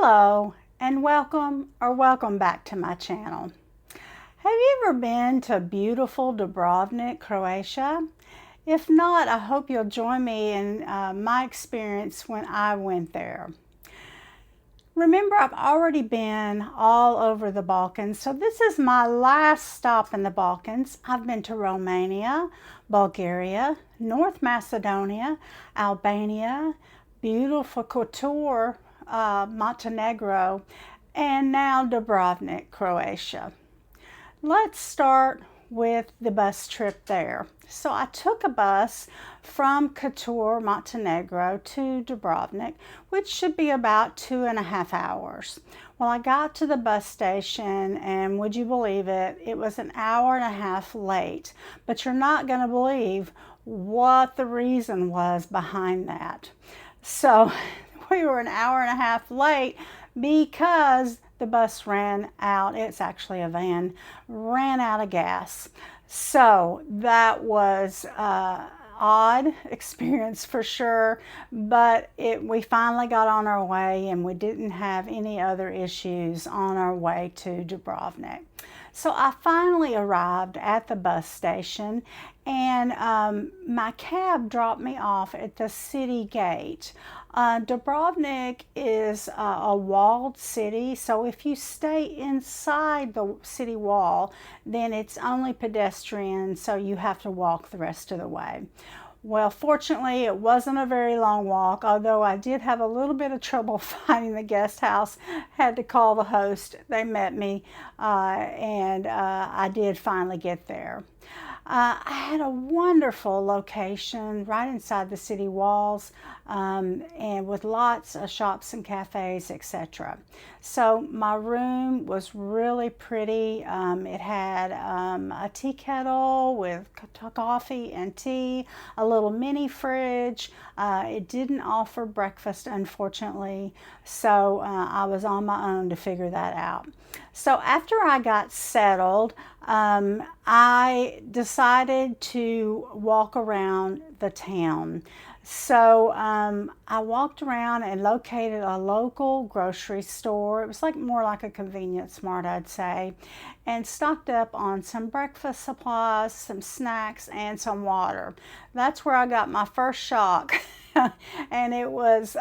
Hello and welcome back to my channel. Have you ever been to beautiful Dubrovnik, Croatia? If not, I hope you'll join me in my experience when I went there. Remember, I've already been all over the Balkans, so this is my last stop in the Balkans. I've been to Romania, Bulgaria, North Macedonia, Albania, beautiful Kotor, Montenegro, and now Dubrovnik, Croatia. Let's start with the bus trip there. So I took a bus from Kotor, Montenegro to Dubrovnik, which should be about 2.5 hours. Well, I got to the bus station, and would you believe it, it was an hour and a half late. But you're not going to believe what the reason was behind that. So we were an hour and a half late because the bus ran out. It's actually a van, ran out of gas. So that was odd experience for sure, but we finally got on our way and we didn't have any other issues on our way to Dubrovnik. So I finally arrived at the bus station, and my cab dropped me off at the city gate. Dubrovnik is a walled city, so if you stay inside the city wall, then it's only pedestrian, so you have to walk the rest of the way. Well, fortunately, it wasn't a very long walk, although I did have a little bit of trouble finding the guest house. Had to call the host. They met me, and I did finally get there. I had a wonderful location right inside the city walls, and with lots of shops and cafes, etc. So my room was really pretty. It had a tea kettle with coffee and tea, a little mini fridge. It didn't offer breakfast, unfortunately, so I was on my own to figure that out. So after I got settled, I decided to walk around the town. So I walked around and located a local grocery store. It was more like a convenience mart, I'd say, and stocked up on some breakfast supplies, some snacks, and some water. That's where I got my first shock. And it was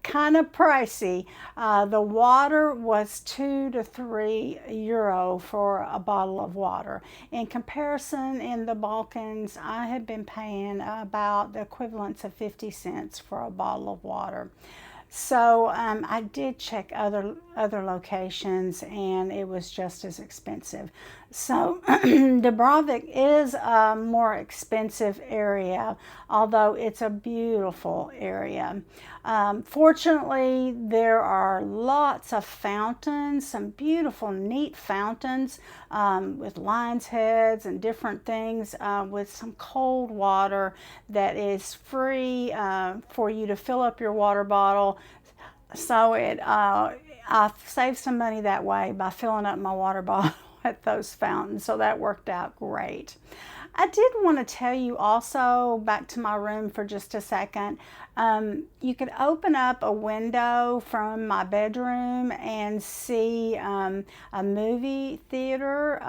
kind of pricey. The water was €2 to €3 for a bottle of water. In comparison, in the Balkans, I had been paying about the equivalent of 50 cents for a bottle of water. So I did check other locations, and it was just as expensive. So Dubrovnik is a more expensive area, although it's a beautiful area. Fortunately, there are lots of fountains, some beautiful, neat fountains with lion's heads and different things, with some cold water that is free for you to fill up your water bottle. So I saved some money that way by filling up my water bottle at those fountains, so that worked out great. I did want to tell you also, back to my room for just a second, you could open up a window from my bedroom and see a movie theater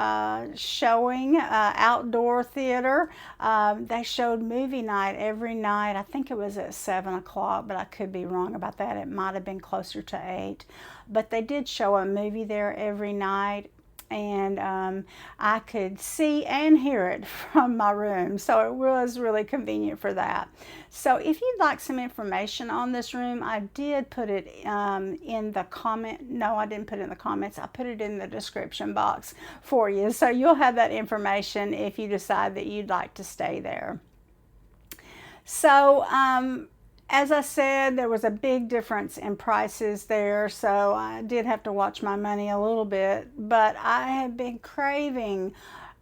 showing, outdoor theater. They showed movie night every night. I think it was at 7 o'clock, but I could be wrong about that. It might have been closer to 8. But they did show a movie there every night, and I could see and hear it from my room, so it was really convenient for that. So if you'd like some information on this room, I did put it in the comment. No, I didn't put it in the comments. I put it in the description box for you, so you'll have that information if you decide that you'd like to stay there. So as I said, there was a big difference in prices there, so I did have to watch my money a little bit, but I have been craving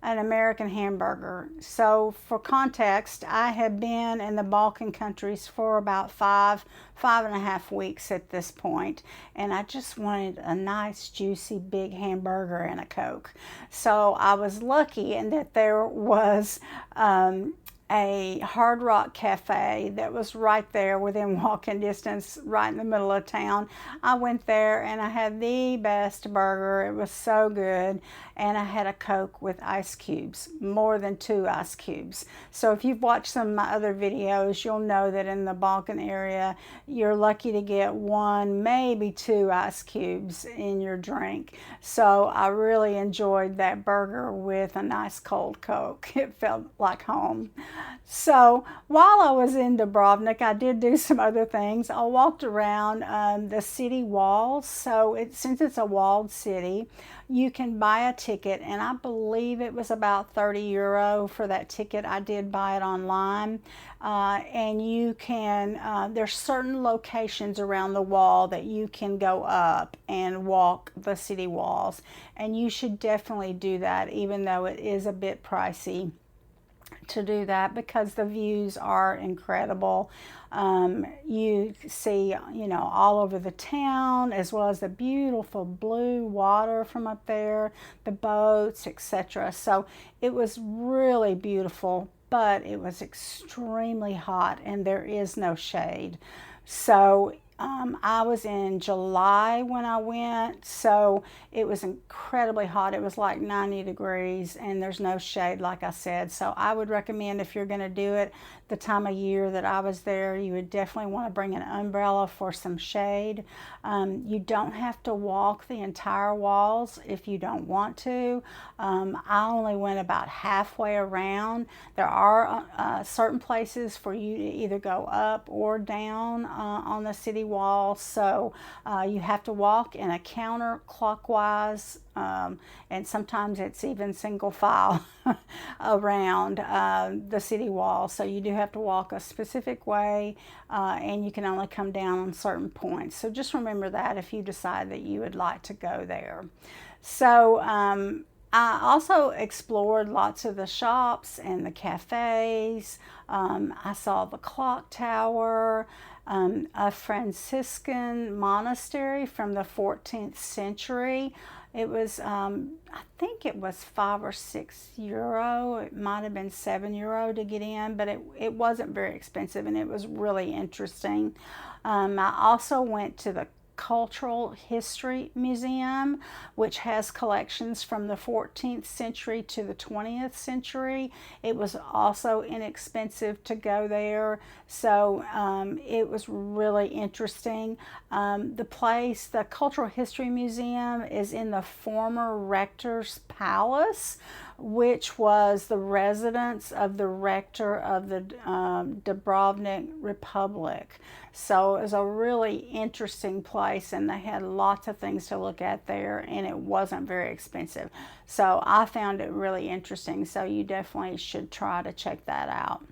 an American hamburger. So for context, I have been in the Balkan countries for about five and a half weeks at this point, and I just wanted a nice, juicy, big hamburger and a Coke. So I was lucky in that there was a Hard Rock Cafe that was right there within walking distance, right in the middle of town. I went there and I had the best burger. It was so good. And I had a Coke with ice cubes, more than 2 ice cubes. So if you've watched some of my other videos, you'll know that in the Balkan area, you're lucky to get 1, maybe 2 ice cubes in your drink. So I really enjoyed that burger with a nice cold Coke. It felt like home. So while I was in Dubrovnik, I did do some other things. I walked around the city walls. So since it's a walled city, you can buy a ticket, and I believe it was about €30 for that ticket. I did buy it online, and you can, there's certain locations around the wall that you can go up and walk the city walls, and you should definitely do that, even though it is a bit pricey to do that, because the views are incredible. You see, all over the town, as well as the beautiful blue water from up there, the boats, etc. So it was really beautiful, but it was extremely hot and there is no shade. So I was in July when I went, so it was incredibly hot. It was like 90 degrees and there's no shade, like I said. So I would recommend, if you're going to do it the time of year that I was there, you would definitely want to bring an umbrella for some shade. You don't have to walk the entire walls if you don't want to. I only went about halfway around. There are certain places for you to either go up or down on the city wall, so you have to walk in a counterclockwise, and sometimes it's even single file around the city wall. So you do have to walk a specific way, and you can only come down on certain points. So just remember that if you decide that you would like to go there. So I also explored lots of the shops and the cafes. I saw the clock tower, a Franciscan monastery from the 14th century. It was, I think it was €5 or €6. It might have been €7 to get in, but it wasn't very expensive, and it was really interesting. I also went to the Cultural History Museum, which has collections from the 14th century to the 20th century. It was also inexpensive to go there, so it was really interesting. The Cultural History Museum is in the former rector's palace, which was the residence of the rector of the Dubrovnik Republic. So it was a really interesting place, and they had lots of things to look at there, and it wasn't very expensive. So I found it really interesting, so you definitely should try to check that out.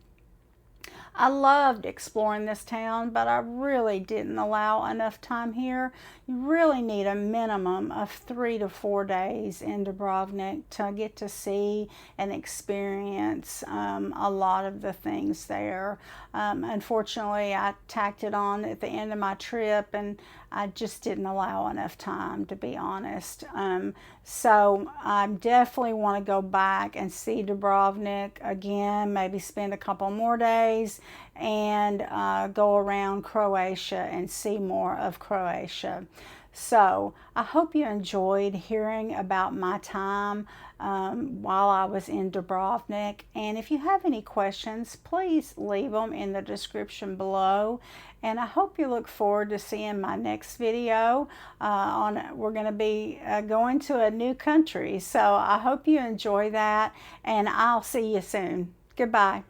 I loved exploring this town, but I really didn't allow enough time here. You really need a minimum of 3 to 4 days in Dubrovnik to get to see and experience a lot of the things there. Unfortunately, I tacked it on at the end of my trip, and I just didn't allow enough time, to be honest. So I definitely want to go back and see Dubrovnik again, maybe spend a couple more days, and go around Croatia and see more of Croatia. So I hope you enjoyed hearing about my time while I was in Dubrovnik. And if you have any questions, please leave them in the description below. And I hope you look forward to seeing my next video. We're going to be going to a new country. So I hope you enjoy that, and I'll see you soon. Goodbye.